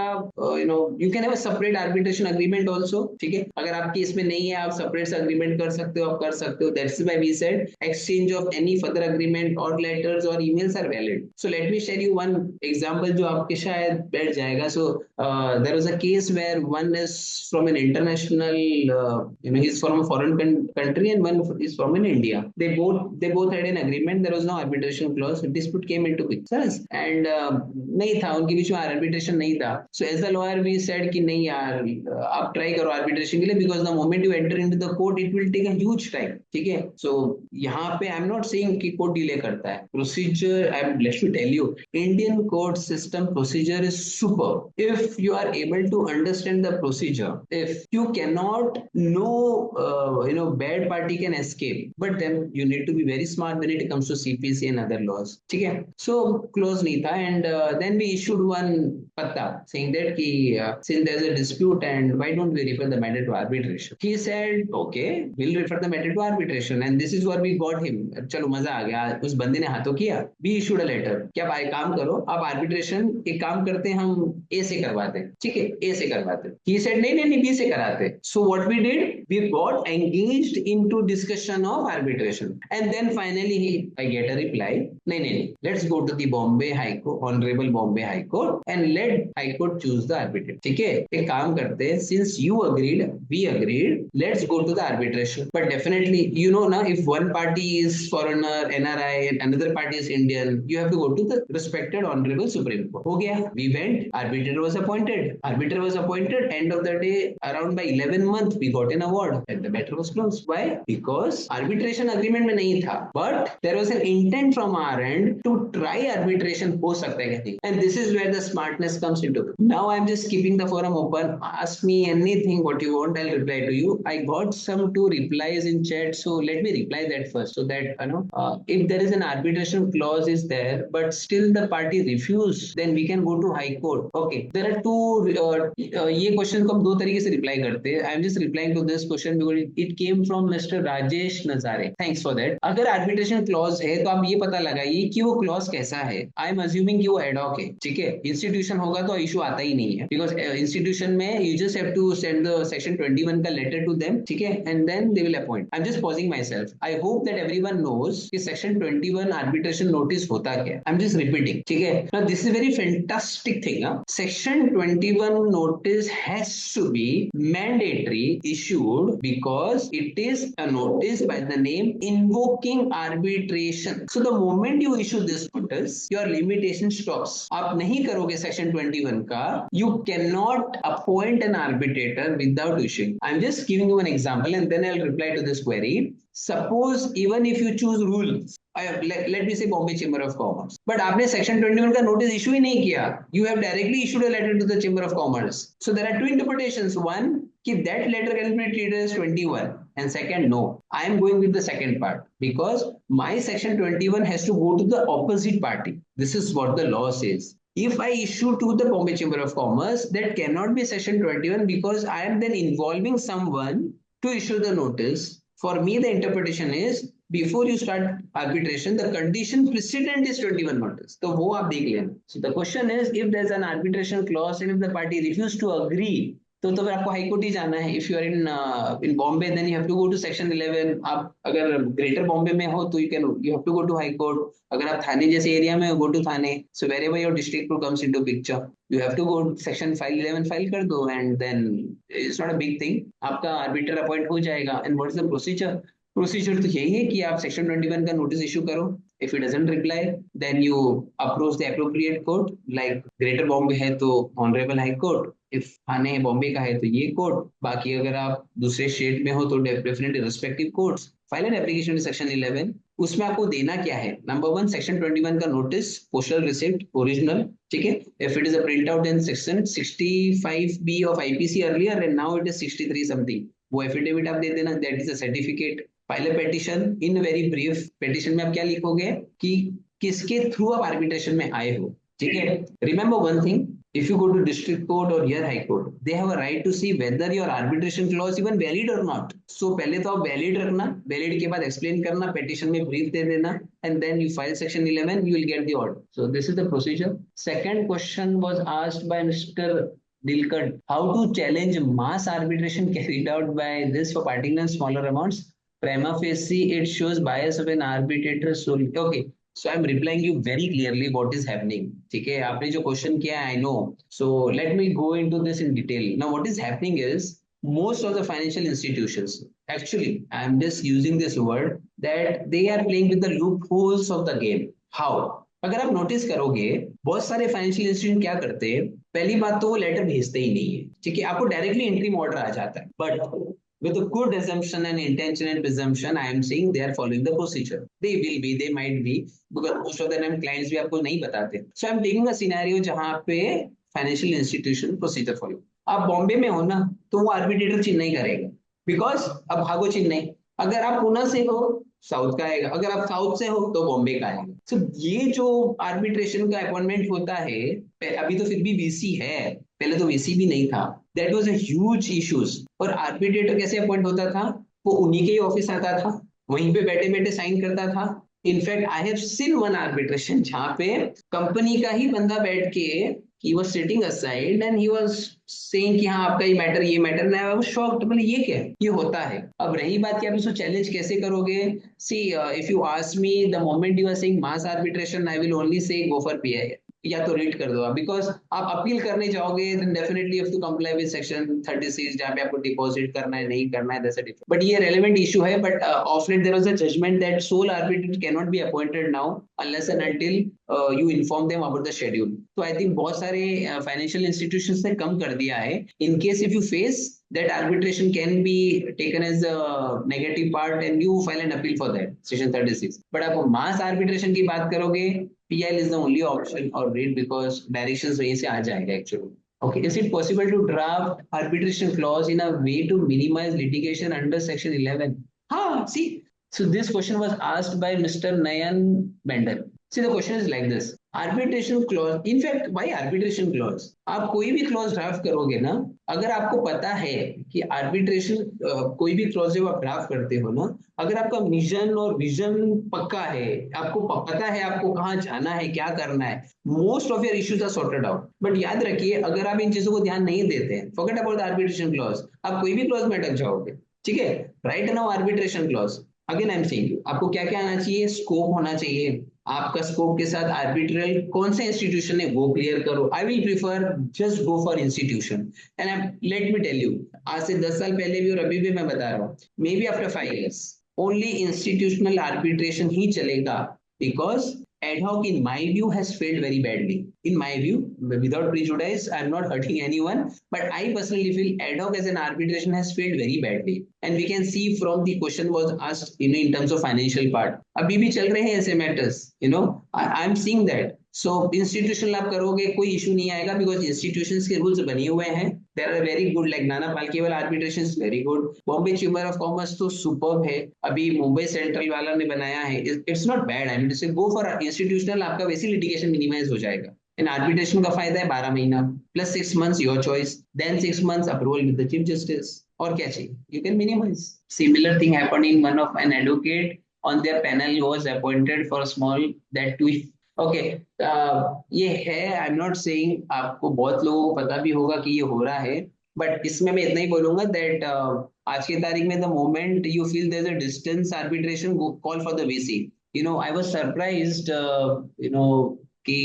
you can have a separate arbitration agreement also, ठीक है? अगर आपकी इसमें नहीं है, आप separate agreement कर सकते हो, आप कर सकते हो। That's why we said exchange of any further agreement or letters or emails are valid. So let me share you one example जो आपके शायद बैठ जाएगा। So there was a case where one is from an international, he's from a foreign country and one is from in India. They both had an agreement. There was no arbitration clause. Dispute came into pictures and नहीं था उनके बीच में, arbitration नहीं था. So as the lawyer we said कि नहीं यार, आप try करो arbitration के लिए, because the moment you enter into the court it will take a huge time, ठीक है? So यहाँ पे I'm not saying कि court delay करता है. Procedure, let me tell you, Indian court system procedure is super. If you are able to understand the procedure, if you cannot bad party can escape, but then you need to be very smart when it comes to CPC and other laws, ठीक है? So close नहीं था and then we issued one पत्ता saying that कि since there's a dispute and why don't we refer the matter to arbitration. He said okay, we'll refer the matter to arbitration and this is where we got him. चलो मजा आ गया, उस बंदे ने हाथों किया। We issued a letter कि आप काम करो, आप arbitration एक काम करते हैं, हम A से करवाते हैं, ठीक है? A से करवाते हैं। He said नहीं नहीं नहीं, B से कराते हैं। So what we did, we got engaged into discussion of arbitration and then finally I get a reply, नहीं नहीं नहीं, let's go to the Bombay High Court, Honorable Bombay High Court and let High Court choose the arbitrator, ठीक है? एक काम करते हैं, since you agreed, we agreed, let's go to the arbitration. But definitely you know now, if one party is foreigner NRI and another party is Indian, you have to go to the respected Honorable Supreme Court. हो गया, we went, arbiter was appointed, end of the day around by 11 month we got an award and the matter was closed. Why? Because arbitration agreement में नहीं था, but there was an intent from our end to try arbitration हो सकता है क्या, and this is where the smartness comes into it. Now I'm just keeping the forum open, ask me anything what you want, I'll reply to you. I got some 2 replies in chat, so let me reply that first, so that if there is an arbitration clause is there but still the party refuse, then we can go to high court. Okay, there are 2 ये question को हम 2 तरीके से reply करते हैं। I am just replying to this question because it came from mister Rajesh Najare, thanks for that. अगर arbitration clause है तो आप ये पता लगाइए कि वो क्लॉज कैसा है। आई एम अज्यूमिंग कि वो एडॉक है, ठीक है? इंस्टीट्यूशन होगा तो इशू आता ही नहीं है, बिकॉज इंस्टीट्यूशन में you just have to send the section 21 का लेटर टू देम, ठीक है? And then they will appoint. I am just pausing myself, I hope that everyone knows कि सेक्शन 21 आर्बिट्रेशन नोटिस होता क्या। I am just repeating, ठीक है? Now this is very fantastic thing. Section 21 notice has to be mandatory issued because it is a notice by the name invoking arbitration. So the moment you issue this notice, your limitation stops. आप नहीं करोगे section 21 का, you cannot appoint an arbitrator without issuing. I'm just giving you an example and then I'll reply to this query. Suppose even if you choose rules, let me say Bombay Chamber of Commerce, but आपने section 21 का notice issue ही नहीं किया, you have directly issued a letter to the Chamber of Commerce. So there are 2 interpretations. One, कि that letter can be treated as 21, and second, no, I am going with the second part because my section 21 has to go to the opposite party. This is what the law says. If I issue to the Bombay Chamber of Commerce, that cannot be section 21 because I am then involving someone to issue the notice. For me, the interpretation is before you start arbitration, the condition precedent is 21 notice. तो वो आप देख लेना. So the question is, if there's an arbitration clause and if the party refuse to agree, तो फिर आपको high court ही जाना है. If you are in Bombay, then you have to go to section 11. आप अगर ग्रेटर बॉम्बे में हो तो you have to go to high court. अगर आप थाने जैसे एरिया में हो, go to Thane. So wherever your district court comes into picture, you have to go section 11 file कर दो and then it's not a big thing. आपका arbiter appoint हो जाएगा. And what is the procedure? Procedure तो यही है कि आप सेक्शन 21 का नोटिस इशू करो, If he doesn't reply, then you approach the appropriate court. Like greater Bombay है तो ऑनरेबल हाई कोर्ट, इफ थाने बॉम्बे का है तो ये कोर्ट, बाकी अगर आप दूसरे स्टेट में हो तो definitely respective courts. File an application section 11, उसमें आपको देना क्या है? नंबर 1, सेक्शन 21 का नोटिस, पोस्टल रिसिप्ट ओरिजिनल, ठीक है। If it is a print out in section 65B of IPC earlier and now it is 63 something, वो एफिडेविट आप दे देना, that is a certificate. File a petition in very brief. Petition में आप क्या लिखोगे कि किसके थ्रू आप आर्बिट्रेशन में आए हो, ठीक है। Remember one thing, if you go to district court or here high court, they have a right to see whether your arbitration clause even valid or not. So पहले तो आप valid रखना, valid के बाद explain करना, petition में brief दे देना, and then you file section 11, you will get the order. So this is the procedure. Second question was asked by Mr. Dilkad, how to challenge mass arbitration carried out by this for particular smaller amounts. Prima facie it shows bias of an arbitrator solely. Okay. So I'm replying you very clearly what is happening. ठीक है, आपने जो question किया है I know. So let me go into this in detail. Now what is happening is most of the financial institutions, actually I'm just using this word, that they are playing with the loopholes of the game. How? अगर आप notice करोगे बहुत सारे financial institution क्या करते हैं, पहली बात तो वो लेटर भेजते ही नहीं है, ठीक है, आपको डायरेक्टली एंट्री ऑर्डर आ जाता है, but with a good assumption and intention and presumption, I am saying they are following the procedure. They will be, they might be, because most of the time clients भी आपको नहीं बताते. So I am taking a scenario जहाँ पे financial institution procedure follow. आप बॉम्बे में हो ना, तो वो आर्बिट्रेटर चेन्नई करेगा, बिकॉज अब भागो चेन्नई। अगर आप पुणे से हो, साउथ का आएगा, अगर आप साउथ से हो तो बॉम्बे का आएगा। तो ये जो आर्बिट्रेशन का अपॉइंटमेंट होता है, अभी तो फिर भी वीसी है, पहले तो वीसी भी नहीं था, that was a huge issues. और आर्बिट्रेटर कैसे अपॉइंट होता था? वो उन्हीं के ही ऑफिस आता था, वहीं पे बैठे बैठे साइन करता था। In fact I have seen one arbitration जहाँ पे कंपनी का ही बंदा बैठ के he was sitting aside and he was saying कि हाँ आपका ये मैटर ना, I was shocked, बोले ये क्या है, ये होता है। अब रही बात कि आप इसको चैलेंज कैसे करोगे? See, if you ask me, the moment you are saying mass arbitration, I will only say go for PI, या तो रीड कर दो आप, बिकॉज आप अपील करने जाओगे then definitely you have to comply with section 36 जहाँ पे आपको डिपॉजिट करना है नहीं करना है, that's a different, but ये रेलेवेंट इशू है। But of late there was a judgment that sole arbitrator cannot be appointed now unless and until you inform them about the schedule. तो आई थिंक बहुत सारे financial institutions ने कम कर दिया है। In case if you face that arbitration can be taken as a negative part and you file an appeal for that section 36. but आप mass arbitration की बात करोगे, PL is the only option or read because directions वहीं से आ जाएगा actually. Okay, is it possible to draft arbitration clause in a way to minimize litigation under section 11? हाँ, see, so this question was asked by Mr. Nayan Bender. See, the question is like this. Arbitration clause, in fact, why arbitration clause? आप कोई भी clause draft करोगे ना, अगर आपको पता है कि arbitration कोई भी clause जब आप ड्राफ्ट करते हो ना, अगर आपका मिशन और विजन पक्का है, आपको पता है आपको कहाँ जाना है, क्या करना है, most of your issues are sorted out. But याद रखिए, अगर आप इन चीजों को ध्यान नहीं देते हैं, forget about the arbitration clause, आप कोई भी clause में अटक जाओगे, ठीक है। Right now arbitration clause, again I am saying you, आपको क्या क्या आना चाहिए? स्कोप होना चाहिए, आपका स्कोप के साथ आर्बिट्रल कौन से इंस्टीट्यूशन है वो क्लियर करो। I will prefer just go for institution and let me tell you, आज से 10 साल पहले भी और अभी भी मैं बता रहा हूँ, maybe after 5 years only institutional arbitration ही चलेगा, because ad hoc in my view has failed very badly. In my view, without prejudice, I'm not hurting anyone, but I personally feel ad hoc as an arbitration has failed very badly. And we can see from the question was asked, in terms of financial part. अभी भी चल रहे हैं ऐसे matters, I'm seeing that. So institutional आप करोगे कोई issue नहीं आएगा, because institutions के rules बने हुए हैं. There are very good, like Nana पालकीवाल arbitration is very good. Bombay Chamber of Commerce तो superb है. अभी मुंबई सेंट्रल वाला ने बनाया है. It's not bad. I mean to say go for institutional, आपका वैसे litigation minimize हो जाएगा. इन आर्बिट्रेशन का फायदा है 12 महीना plus 6 months your choice, then 6 months approval with the chief justice, और क्या चाहिए, you can minimize. Similar thing happened in one of an advocate on their panel was appointed for small that too. Okay, ये है, I am not saying, आपको बहुत लोगों को पता भी होगा कि ये हो रहा है, बट इसमें मैं इतना ही बोलूंगा दैट आज की तारीख में the moment you feel there is a distance arbitration, call for the VC. I was surprised कि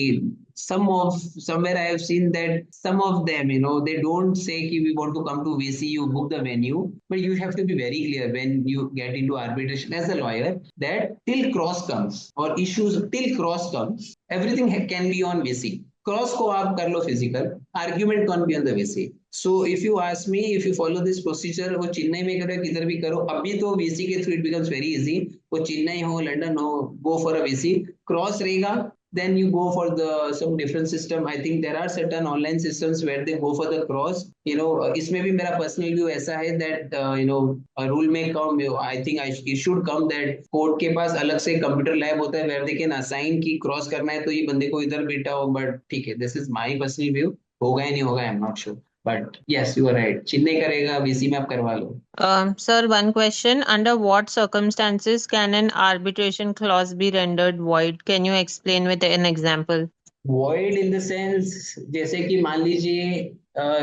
somewhere I have seen that some of them, they don't say कि we want to come to VC, you book the venue, but you have to be very clear when you get into arbitration as a lawyer that till cross comes or issues till cross comes, everything can be on VC. Cross को आप कर लो physical, argument कौन B on the VC. So if you ask me, if you follow this procedure, वो चेन्नई में करो किधर भी करो, अभी तो VC के through it becomes very easy. वो चेन्नई हो लंदन हो, go for a VC. Cross रहेगा, then you go for the some different system. I think there are certain online systems where they go for the cross. इसमें भी मेरा personal view ऐसा है that rule में कम, I think it should come that court के पास अलग से computer lab होता है where they can assign कि क्रॉस करना है तो ये बंदे को इधर बेटा हो. बट ठीक है, this is my personal view. होगा या नहीं होगा, I am not sure. But yes, you are right, Chennai करेगा, VC में आप करवा लो. Sir, one question. Under what circumstances can an arbitration clause be rendered void? Can you explain with an example? Void in the sense, जैसे कि मान लीजिए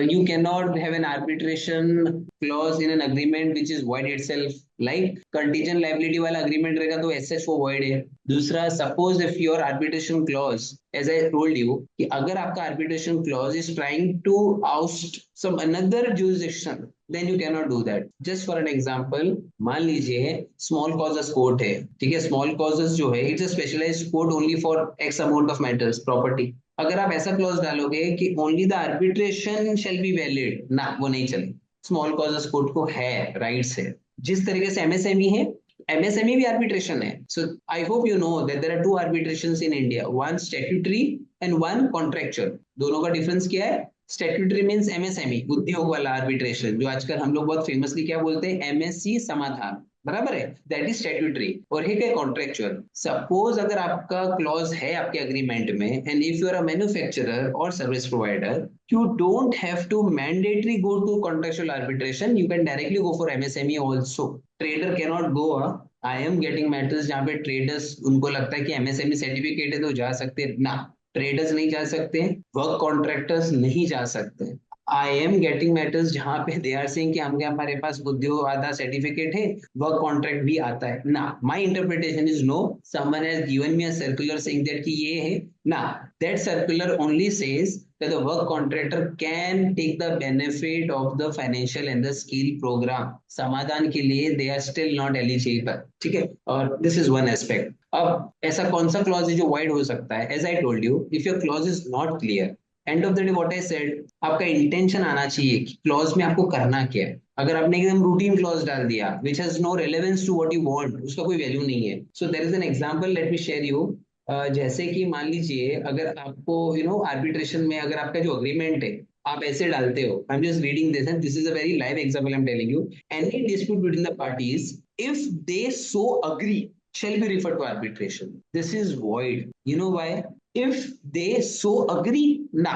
you cannot have an arbitration clause in an agreement which is void itself. Like contingent liability वाला agreement रहेगा तो as such वो void है. दूसरा, suppose if your arbitration clause, as I told you, कि अगर आपका arbitration clause is trying to oust some another jurisdiction, then you cannot do that. Just for an example, मान लीजिए small causes court है, ठीक है. small causes जो है, it's a specialized court only for X amount of matters, property. अगर आप ऐसा क्लॉज डालोगे कि only the arbitration shall be valid, ना वो नहीं चले. स्मॉल कॉजेस कोर्ट को है, राइट्स है. जिस तरीके से एमएसएमई है, एमएसएमई भी आर्बिट्रेशन है. So I hope you know that there are two arbitrations in India, one statutory and one contractual. दोनों का डिफरेंस क्या है? स्टैट्यूटरी मींस एमएसएमई, उद्योग वाला आर्बिट्रेशन, जो आजकल हम लोग बहुत फेमसली क्या बोलते हैं, एमएससी समाधान, बराबर है, दैट इज स्टैट्यूटरी. और है क्या? कॉन्ट्रेक्चुअल. सपोज अगर आपका क्लॉज है आपके अग्रीमेंट में, and if you are a manufacturer और service provider, you don't have to mandatory go to contractual arbitration. You can directly go for MSME also. Trader cannot go. I am getting matters जहाँ पे traders उनको लगता है कि MSME certificate है तो जा सकते हैं. ना, ट्रेडर्स नहीं जा सकते, वर्क कॉन्ट्रैक्टर्स नहीं जा सकते. आई एम गेटिंग मैटर्स जहां पे दे आर सेइंग कि हमारे पास उद्योग आधा सर्टिफिकेट है, वर्क कॉन्ट्रैक्ट भी आता है. ना, my interpretation is no. Someone has given me a circular saying that कि ये है. ना, that circular only says that the work contractor can take the benefit of the financial and the skill program. समाधान के लिए they are still not eligible. ठीक है, और this is one aspect. अब ऐसा कौन सा क्लॉज है जो वाइड हो सकता है? As I told you, if your clause is not clear, and of the day what I said, आपका इंटेंशन आना चाहिए कि क्लॉज में आपको करना क्या है. अगर आपने एकदम रूटीन क्लॉज डाल दिया which has no relevance to what you want, उसका कोई वैल्यू नहीं है. So there is an example, let me share you. जैसे कि मान लीजिए अगर आपको आर्बिट्रेशन में अगर आपका जो अग्रीमेंट है आप ऐसे डालते हो, आई am just reading this and this is a very live example I am telling you. Any dispute between the parties if they so agree shall be referred to arbitration. This is void. You know why? If they so agree, ना,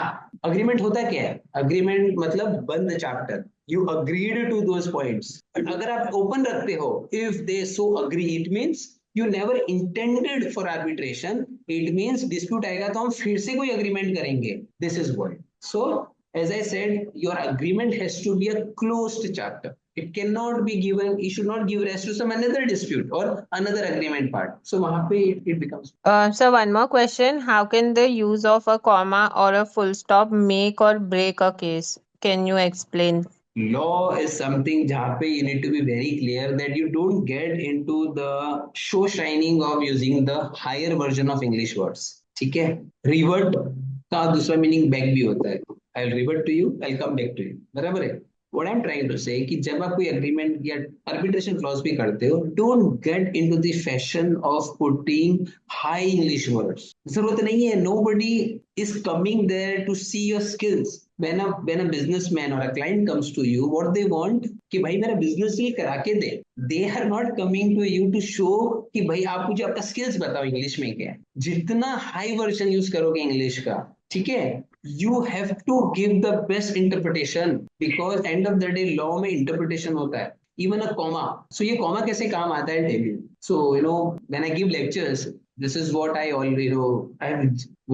agreement होता क्या है? Agreement मतलब बंद chapter. You agreed to those points. But अगर आप open रखते हो, if they so agree, it means you never intended for arbitration. It means dispute आएगा तो हम फिर से कोई agreement करेंगे. This is void. So, as I said, your agreement has to be a closed chapter. It cannot be given, it should not give rise to some another dispute or another agreement part. So वहाँ पे it becomes. So one more question. How can the use of a comma or a full stop make or break a case? Can you explain? Law is something जहाँ पे you need to be very clear that you don't get into the show shining of using the higher version of English words. ठीक है? Revert का दूसरा meaning back भी होता है. I'll revert to you, I'll come back to you. बराबर है? What I'm trying to say कि जब आप कोई agreement या arbitration clause भी करते हो, don't get into the fashion of putting high English words. जरूरत नहीं है. Nobody is coming there to see your skills. When a businessman or a client comes to you, what they want कि भाई मेरा business ये करा के दे. They are not coming to you to show कि भाई आप मुझे आपका skills बताओ इंग्लिश में क्या है. जितना high version use करोगे इंग्लिश का, ठीक है, you have to give the best interpretation because end of the day law में interpretation होता है. Even a comma. So ये comma कैसे काम आता है? Tell you. So when I give lectures, this is what I already I have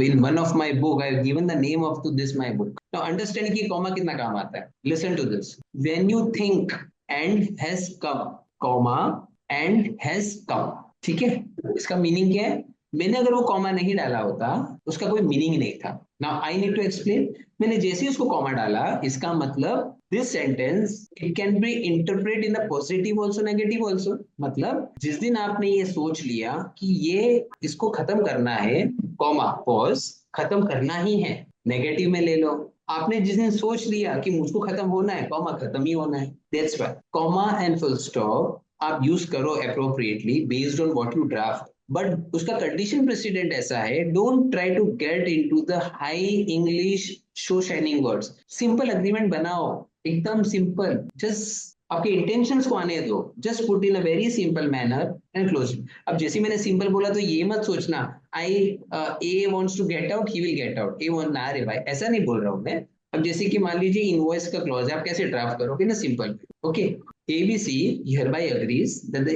in one of my book I have given the name of to this my book. Now understand कि comma कितना काम आता है. Listen to this. When you think and has come, comma and has come. ठीक है, इसका meaning क्या है? मैंने अगर वो कॉमा नहीं डाला होता उसका कोई मीनिंग नहीं था। Now I need to explain. मैंने जैसे ही उसको कॉमा डाला, इसका मतलब this sentence it can be interpret in the positive also negative also. मतलब जिस दिन आपने ये सोच लिया कि ये इसको खत्म करना है, कॉमा पॉज, खत्म करना ही है, नेगेटिव में ले लो। आपने जिस दिन सोच लिया कि मुझको खत्म होना है, कॉमा खत्म ही होना है। That's why comma and full stop आप यूज करो appropriately based on what you draft. But उसका कंडीशन प्रेसिडेंट ऐसा है, don't try to get into the high English show shining words. Simple agreement बनाओ, एकदम सिंपल, जस्ट आपके intentions को आने दो, just put in a very simple manner and close. अब जैसे मैंने सिंपल बोला तो ये मत सोचना I a wants to get out, he will get out, A want ना रे भाई, ऐसा नहीं बोल रहा हूं मैं। अब जैसे कि मान लीजिए इनवॉइस का क्लॉज है, आप कैसे ड्राफ्ट करोगे ना, simple, okay, ABC hereby agrees that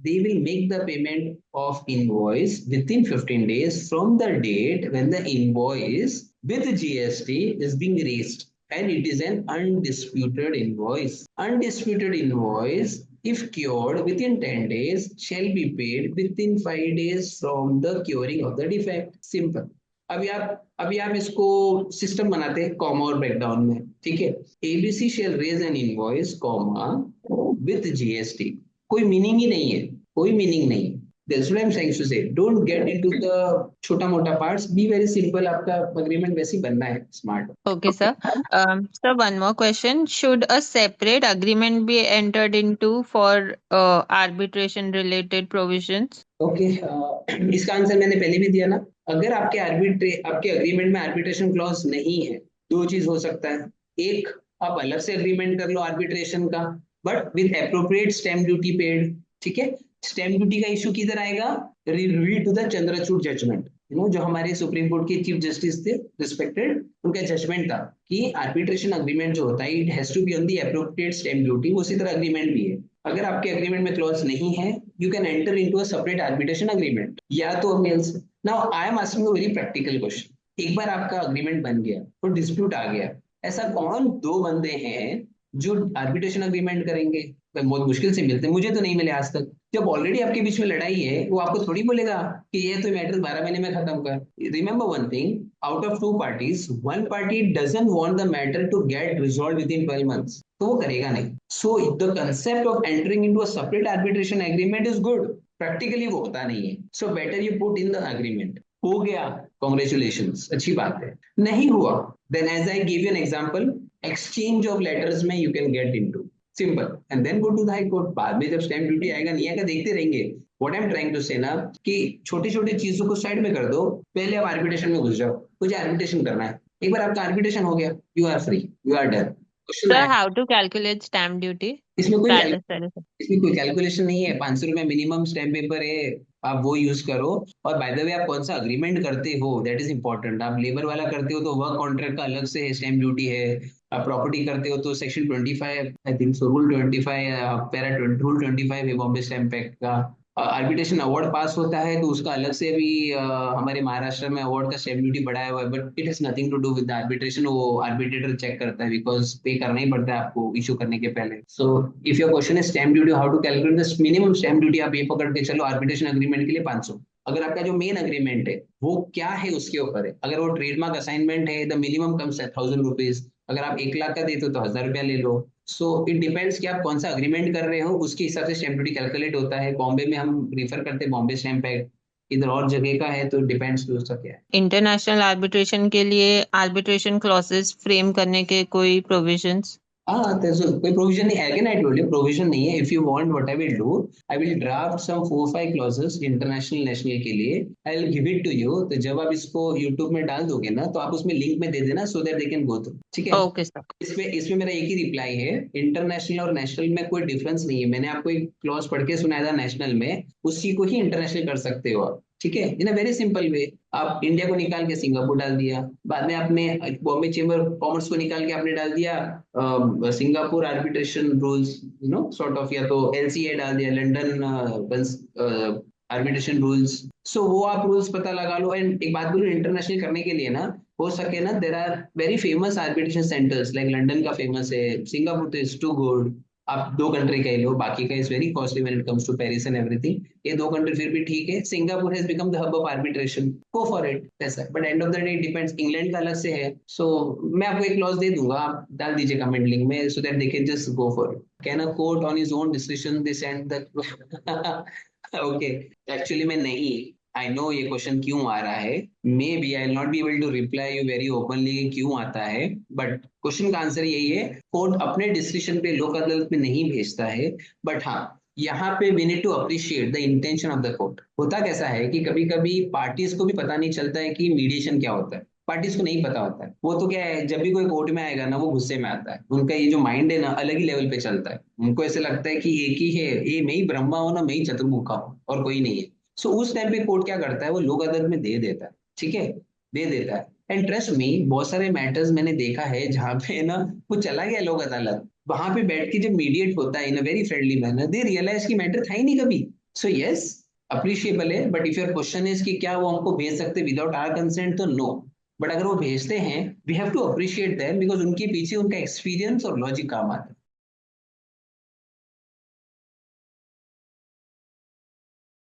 they will make the payment of invoice within 15 days from the date when the invoice with GST is being raised, and it is an undisputed invoice. Undisputed invoice, if cured within 10 days, shall be paid within 5 days from the curing of the defect. Simple. अभी आप इसको system बनाते हैं comma और breakdown में, ठीक है। ABC shall raise an invoice comma with GST, कोई मीनिंग ही नहीं है, कोई मीनिंग नहीं। That's what I'm trying to say. Don't get into the छोटा मोटा parts. Be very simple. आपका agreement वैसे ही बनना है, smart. Okay, sir. Sir, one more question. Should a separate agreement be entered into for arbitration related provisions? Okay, इसका answer मैंने पहले भी दिया ना। अगर आपके अग्रीमेंट में आर्बिट्रेशन क्लॉज नहीं है, दो चीज हो सकता है। एक, आप अलग से अग्रीमेंट कर लो आर्बिट्रेशन का, but with appropriate stamp duty paid, ठीक है। स्टैम्प ड्यूटी का इशू किधर आएगा, read to the Chandrachud judgment, जो हमारे सुप्रीम कोर्ट के चीफ जस्टिस थे रिस्पेक्टेड, उनका जजमेंट था कि आर्बिट्रेशन अग्रीमेंट जो होता है it has to be on the appropriate stamp duty. उसी तरह अग्रीमेंट भी है, अगर आपके अग्रीमेंट में क्लॉज नहीं है, you can enter into a separate arbitration agreement, या तो mails. Now I am asking a very practical question. एक बार आपका अग्रीमेंट बन गया और डिस्प्यूट आ गया, ऐसा कौन दो बंदे हैं जो आर्बिट्रेशन अग्रीमेंट करेंगे? बहुत मुश्किल से मिलते हैं, मुझे तो नहीं मिले आज तक। जब ऑलरेडी आपके बीच में लड़ाई है, वो आपको थोड़ी बोलेगा कि ये तो मैटर 12 महीने में खत्म कर। Remember one thing, out of two parties one party doesn't want the matter to get resolve within 12 months, तो वो करेगा नहीं। So the concept of entering into a separate arbitration agreement is good, practically वो होता नहीं है। So better you put in the agreement. हो गया, कॉन्ग्रेचुलेशंस, अच्छी बात है। नहीं हुआ, then as I give you an example, exchange of letters में you can get into, simple, and then go to the high court. बाद में जब स्टैम्प ड्यूटी आएगा नहीं आएगा देखते रहेंगे। What I am trying to say ना, कि छोटी छोटी चीजों को साइड में कर दो, पहले आप आर्बिट्रेशन में घुस जाओ। मुझे आर्बिट्रेशन करना है, एक बार आपका आर्बिट्रेशन हो गया, you are free, you are done. Question Sir, आया, how to calculate stamp duty? इसमें कोई Sorry, sir. इसमें कोई कैलकुलेशन नहीं है। 500 रुपए मिनिमम स्टैम्प पेपर है, आप वो यूज करो। और बाय द वे आप कौन सा अग्रीमेंट करते हो दैट इज इंपॉर्टेंट। आप लेबर वाला करते हो तो वर्क कॉन्ट्रैक्ट का अलग से स्टैम्प ड्यूटी है। आप प्रॉपर्टी करते हो तो section 25 I think so, rule 25 para rule 25 है बॉम्बे स्टैम्प एक्ट का। आर्बिट्रेशन अवार्ड पास होता है तो उसका अलग से भी हमारे महाराष्ट्र में अवार्ड का स्टैम्प ड्यूटी बढ़ाया हुआ है, but it has nothing to do with arbitration. वो आर्बिट्रेटर चेक करता है, बिकॉज पे करना ही पड़ता है आपको इशू करने के पहले। सो इफ योर क्वेश्चन है stamp duty, how to calculate the minimum stamp duty, आप ये पकड़ के चलो आर्बिट्रेशन अग्रीमेंट के लिए 500। अगर आपका जो मेन अग्रीमेंट है वो क्या है उसके ऊपर है। अगर वो ट्रेडमार्क असाइनमेंट है, the minimum comes at 1000 rupees. अगर आप 1 लाख का देते हो तो 1000 रुपया ले लो। सो इट डिपेंड्स कि आप कौन सा अग्रीमेंट कर रहे हो, उसके हिसाब से स्टैम्प ड्यूटी कैलकुलेट होता है। बॉम्बे में हम रिफर करते हैं बॉम्बे स्टैम्प एक्ट, इधर और जगह का है तो डिपेंड्स कि उसका क्या है। इंटरनेशनल आर्बिट्रेशन के लिए आर्बिट्रेशन क्लॉसेस फ्रेम करने के कोई प्रोविजंस? हाँ, तो कोई प्रोविजन नहीं है, again I told you provision नहीं है। If you want what I will do, I will draft some 4-5 clauses international national के लिए, I will give it to you. तो जब आप इसको यूट्यूब में डाल दोगे ना, तो आप उसमें लिंक में दे देना so that they can go through, ठीक है। Okay, sir. इसमें मेरा एक ही रिप्लाई है, इंटरनेशनल और नेशनल में कोई डिफरेंस नहीं है। मैंने आपको एक क्लॉज पढ़ के सुनाया था नेशनल में, उसी को ही इंटरनेशनल कर सकते हो आप, ठीक है, in a very simple way. आप इंडिया को निकाल के सिंगापुर डाल दिया, बाद में आपने बॉम्बे चेंबर ऑफ कॉमर्स को निकाल के आपने डाल दिया Singapore arbitration rules, sort of, या तो LCA डाल दिया, लंदन आर्बिट्रेशन रूल्स। सो वो आप रूल्स पता लगा लो। एंड एक बात बोलूं, इंटरनेशनल करने के लिए ना, हो सके ना, there are very famous arbitration centres, like London का फेमस है, सिंगापुर तो इज टू गुड, आप दो कंट्री का ही लो, बाकी का is very costly when it comes to Paris and everything. ये दो कंट्री फिर भी ठीक है। Singapore has become the hub of arbitration, go for it, ऐसा। But end of the day depends, England का अलग से है। सो मैं आपको एक क्लॉज दे दूंगा, आप डाल दीजिए कमेंट लिंक में, so that they can just go for it. Can a court on his own decision this and that? Okay, actually मैं नहीं, आई नो ये क्वेश्चन क्यों आ रहा है। Maybe I not be able to reply you very openly क्यों आता है, बट क्वेश्चन का आंसर यही है, कोर्ट अपने डिसीजन पे लोक अदालत में नहीं भेजता है। बट हाँ, यहाँ पे we need to appreciate the intention of the court. होता कैसा है कि कभी कभी पार्टीज को भी पता नहीं चलता है कि मीडिएशन क्या होता है, पार्टीज को नहीं पता होता है। वो तो क्या है, जब भी कोई कोर्ट में आएगा ना, वो गुस्से में आता है, उनका ये जो माइंड है ना अलग ही लेवल पे चलता है। उनको ऐसे लगता है कि एक ही है ये, मैं ही ब्रह्मा हूं ना, मैं ही चतुर्मुखा हूँ और कोई नहीं है। सो उस टाइम पे कोर्ट क्या करता है, वो लोक अदालत में दे देता है, ठीक है, दे देता है। एंड ट्रस्ट मी, बहुत सारे मैटर्स मैंने देखा है जहाँ पे ना वो चला गया लोक अदालत, वहां पे बैठ के जब मीडिएट होता है in a very friendly manner, they realise की मैटर था ही नहीं कभी। सो यस, अप्रिशिएबल है, but if your question is कि क्या वो हमको भेज सकते विदाउट आवर कंसेंट, तो नो। बट अगर वो भेजते हैं, we have to appreciate them, because उनके पीछे उनका एक्सपीरियंस और लॉजिक काम आता है।